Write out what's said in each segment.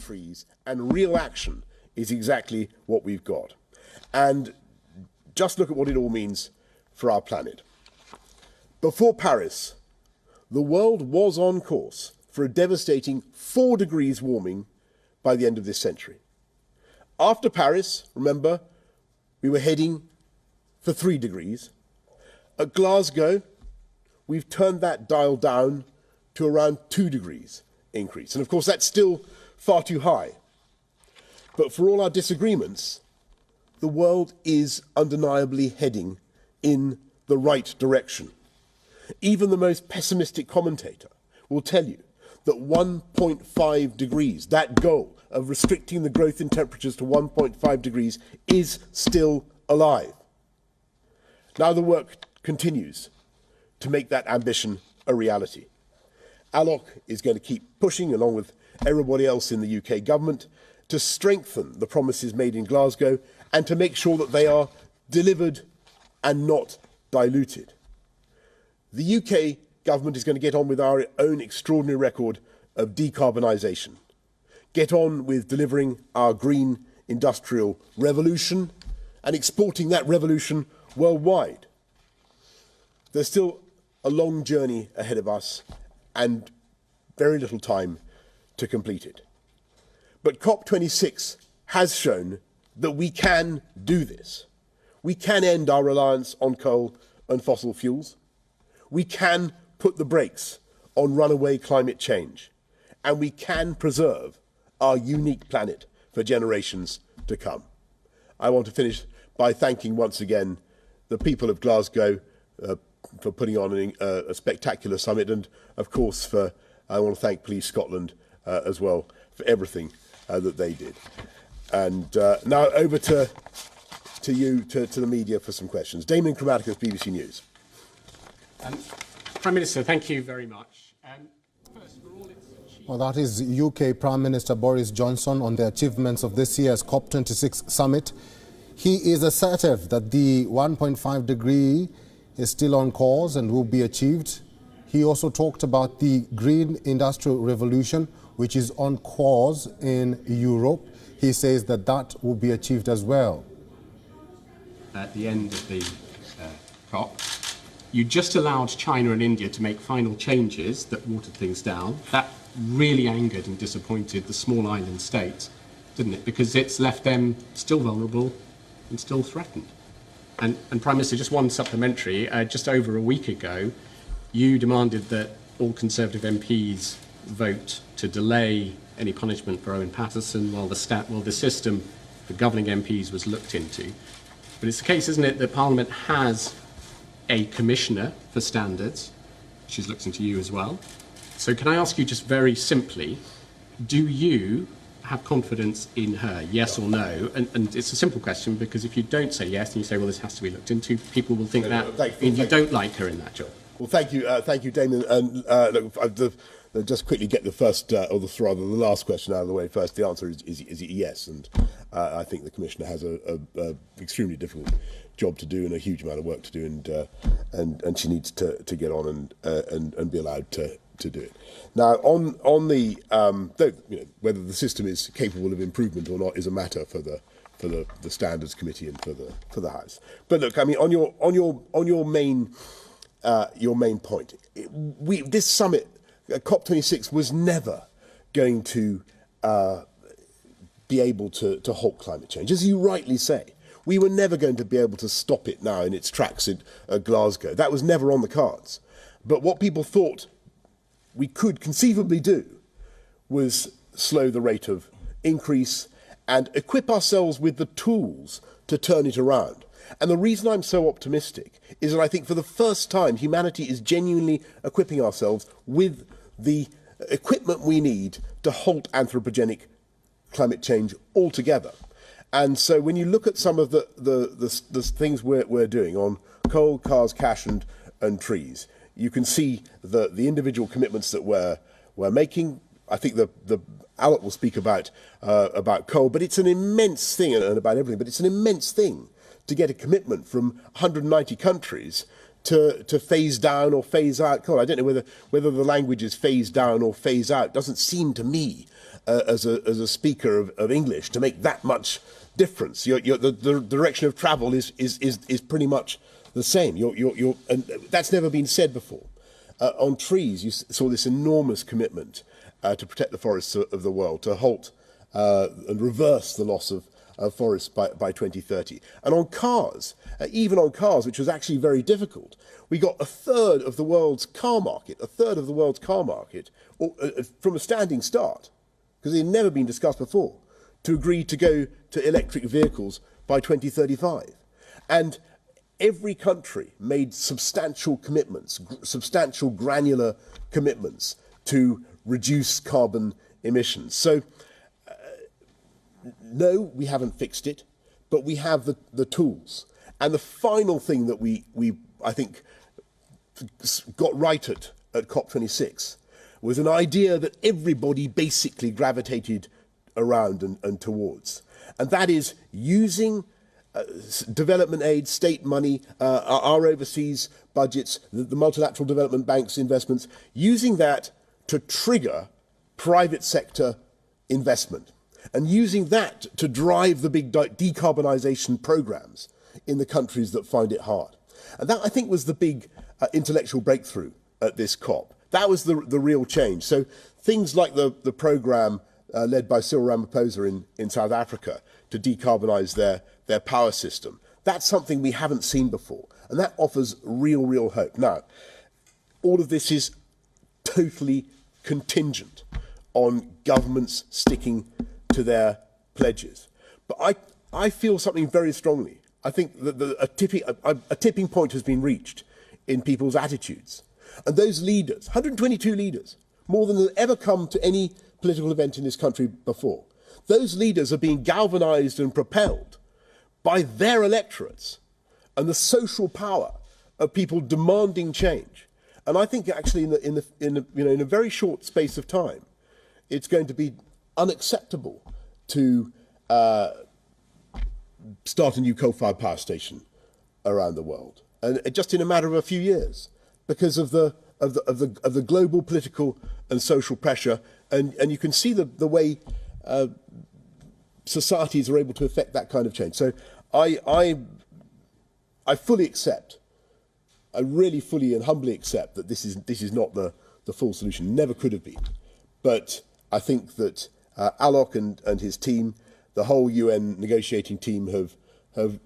trees and real action is exactly what we've got. And just look at what it all means for our planet. Before Paris, the world was on course for a devastating 4 degrees warming by the end of this century. After Paris, remember, we were heading for 3 degrees. At Glasgow, we've turned that dial down to around 2 degrees increase. And of course, that's still far too high. But for all our disagreements, the world is undeniably heading in the right direction. Even the most pessimistic commentator will tell you that 1.5 degrees, that goal of restricting the growth in temperatures to 1.5 degrees, is still alive. Now the work continues to make that ambition a reality. Alok is going to keep pushing, along with everybody else in the UK government, to strengthen the promises made in Glasgow and to make sure that they are delivered and not diluted. The UK government is going to get on with our own extraordinary record of decarbonisation, get on with delivering our green industrial revolution and exporting that revolution worldwide. There's still a long journey ahead of us and very little time to complete it. But COP26 has shown that we can do this. We can end our reliance on coal and fossil fuels. We can put the brakes on runaway climate change. And we can preserve our unique planet for generations to come. I want to finish by thanking once again the people of Glasgow for putting on a spectacular summit, and of course I want to thank Police Scotland as well for everything that they did. And now over to you, to the media for some questions. Damien Chromaticus, BBC News. Prime Minister, thank you very much. Well, that is UK Prime Minister Boris Johnson on the achievements of this year's COP26 summit. He is assertive that the 1.5 degree is still on course and will be achieved. He also talked about the green industrial revolution, which is on course in Europe. He says that that will be achieved as well. At the end of the COP, you just allowed China and India to make final changes that watered things down. That really angered and disappointed the small island states, didn't it? Because it's left them still vulnerable and still threatened. And Prime Minister, just one supplementary. Just over a week ago, you demanded that all Conservative MPs vote to delay any punishment for Owen Paterson while the system for governing MPs was looked into. But it's the case, isn't it, that Parliament has a commissioner for standards. She's looked into you as well. So can I ask you just very simply, do you have confidence in her, yes or no? And it's a simple question, because if you don't say yes and you say, well, this has to be looked into, people will think you don't like her in that job. Well, thank you, Damien. And look, just quickly get the first, or the last question out of the way first. The answer is yes, and I think the Commissioner has a extremely difficult job to do and a huge amount of work to do, and she needs to get on and be allowed to do it. Now, on the whether the system is capable of improvement or not is a matter for the Standards Committee and for the House. But look, I mean, on your main point, this summit, COP26, was never going to be able to halt climate change, as you rightly say. We were never going to be able to stop it now in its tracks in Glasgow. That was never on the cards. But what people thought we could conceivably do was slow the rate of increase and equip ourselves with the tools to turn it around. And the reason I'm so optimistic is that I think for the first time humanity is genuinely equipping ourselves with the equipment we need to halt anthropogenic climate change altogether. And so when you look at some of the things we're doing on coal, cars, cash and trees, you can see the individual commitments that we're making. I think Alok will speak about coal, but it's an immense thing, and about everything, but it's an immense thing to get a commitment from 190 countries to phase down or phase out coal. I don't know whether the language is phase down or phase out. It doesn't seem to me, as a speaker of English, to make that much difference. The direction of travel is pretty much the same. And that's never been said before. On trees, you saw this enormous commitment to protect the forests of the world, to halt and reverse the loss of forests by 2030. And on cars, even on cars, which was actually very difficult, we got a third of the world's car market, from a standing start, because it had never been discussed before, to agree to go to electric vehicles by 2035. And every country made substantial commitments, substantial granular commitments to reduce carbon emissions. So, no, we haven't fixed it, but we have the tools. And the final thing that we I think, got right at COP26 was an idea that everybody basically gravitated around and towards. And that is using development aid, state money, our overseas budgets, the multilateral development banks' investments, using that to trigger private sector investment, and using that to drive the big decarbonisation programs in the countries that find it hard. And that, I think, was the big intellectual breakthrough at this COP. That was the real change. So things like the programme led by Cyril Ramaphosa in South Africa to decarbonise their power system, that's something we haven't seen before. And that offers real hope. Now, all of this is totally contingent on governments sticking to their pledges. But I feel something very strongly. I think that a tipping point has been reached in people's attitudes. And those leaders, 122 leaders, more than have ever come to any political event in this country before, those leaders are being galvanised and propelled by their electorates and the social power of people demanding change. And I think actually in a very short space of time, it's going to be unacceptable to start a new coal-fired power station around the world, and just in a matter of a few years, because of the global political and social pressure, and you can see the way societies are able to affect that kind of change. So I fully accept, I really fully and humbly accept that this is not the full solution. Never could have been, but I think that Alok and his team, the whole UN negotiating team, have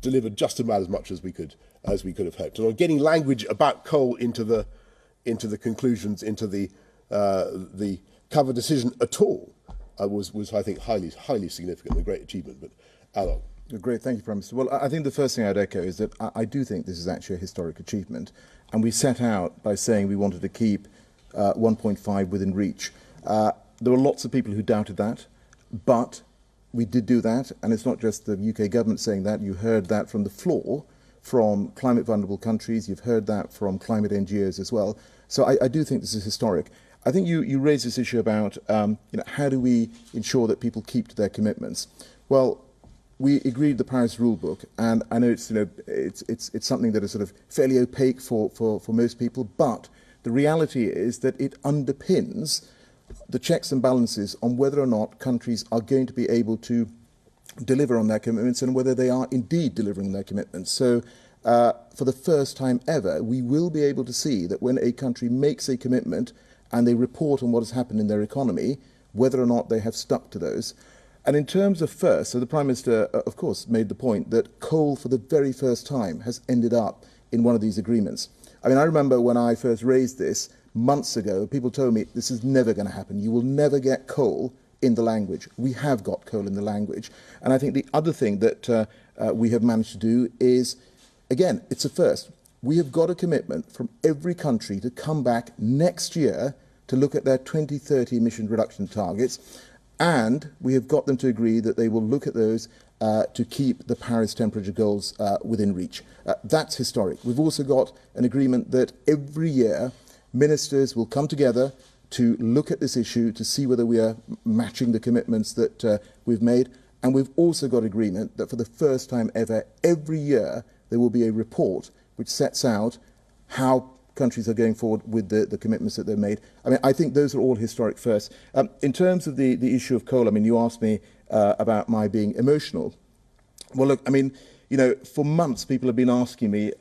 delivered just about as much as we could have hoped. And on getting language about coal into the conclusions, into the cover decision at all, was I think highly significant, a great achievement. But Alok. Great, thank you, Prime Minister. Well, I think the first thing I'd echo is that I do think this is actually a historic achievement, and we set out by saying we wanted to keep 1.5 within reach. There were lots of people who doubted that, but we did do that, and it's not just the UK government saying that. You heard that from the floor, from climate vulnerable countries. You've heard that from climate NGOs as well. So I do think this is historic. I think you raised this issue about how do we ensure that people keep to their commitments. Well, we agreed the Paris rule book, and I know it's something that is sort of fairly opaque for most people, but the reality is that it underpins the checks and balances on whether or not countries are going to be able to deliver on their commitments and whether they are indeed delivering their commitments. So for the first time ever, we will be able to see that when a country makes a commitment and they report on what has happened in their economy, whether or not they have stuck to those. And in terms of first, so the Prime Minister, of course, made the point that coal for the very first time has ended up in one of these agreements. I mean, I remember when I first raised this months ago, people told me this is never going to happen. You will never get coal in the language. We have got coal in the language. And I think the other thing that we have managed to do is, again, it's a first. We have got a commitment from every country to come back next year to look at their 2030 emission reduction targets. And we have got them to agree that they will look at those to keep the Paris temperature goals within reach. That's historic. We've also got an agreement that every year ministers will come together to look at this issue to see whether we are matching the commitments that we've made. And we've also got agreement that for the first time ever, every year, there will be a report which sets out how countries are going forward with the commitments that they've made. I mean, I think those are all historic firsts. In terms of the issue of coal, I mean, you asked me about my being emotional. Well, look, I mean, you know, for months people have been asking me,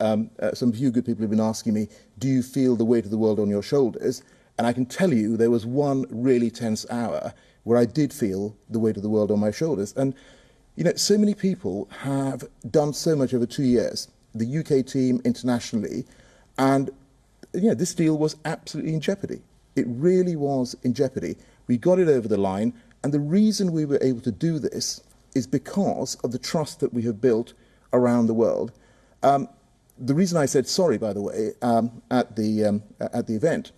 some few good people have been asking me, do you feel the weight of the world on your shoulders? And I can tell you there was one really tense hour where I did feel the weight of the world on my shoulders. And, you know, so many people have done so much over 2 years, the UK team internationally, and, you know, this deal was absolutely in jeopardy. It really was in jeopardy. We got it over the line, and the reason we were able to do this is because of the trust that we have built around the world. The reason I said sorry, by the way, at the event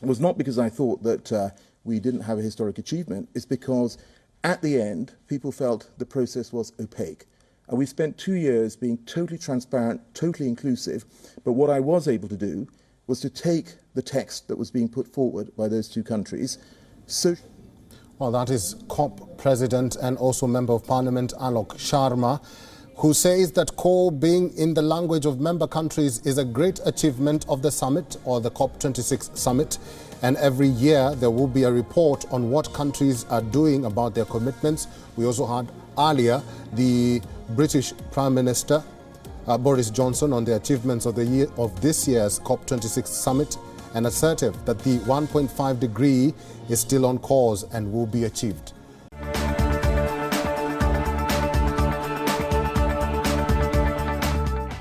was not because I thought that we didn't have a historic achievement. It's because at the end, people felt the process was opaque. And we spent 2 years being totally transparent, totally inclusive. But what I was able to do was to take the text that was being put forward by those two countries. Well, that is COP President and also Member of Parliament Alok Sharma, who says that coal being in the language of member countries is a great achievement of the summit, or the COP26 summit. And every year there will be a report on what countries are doing about their commitments. We also had earlier the British Prime Minister Boris Johnson on the achievements of this year's COP26 summit, and assertive that the 1.5 degree is still on course and will be achieved.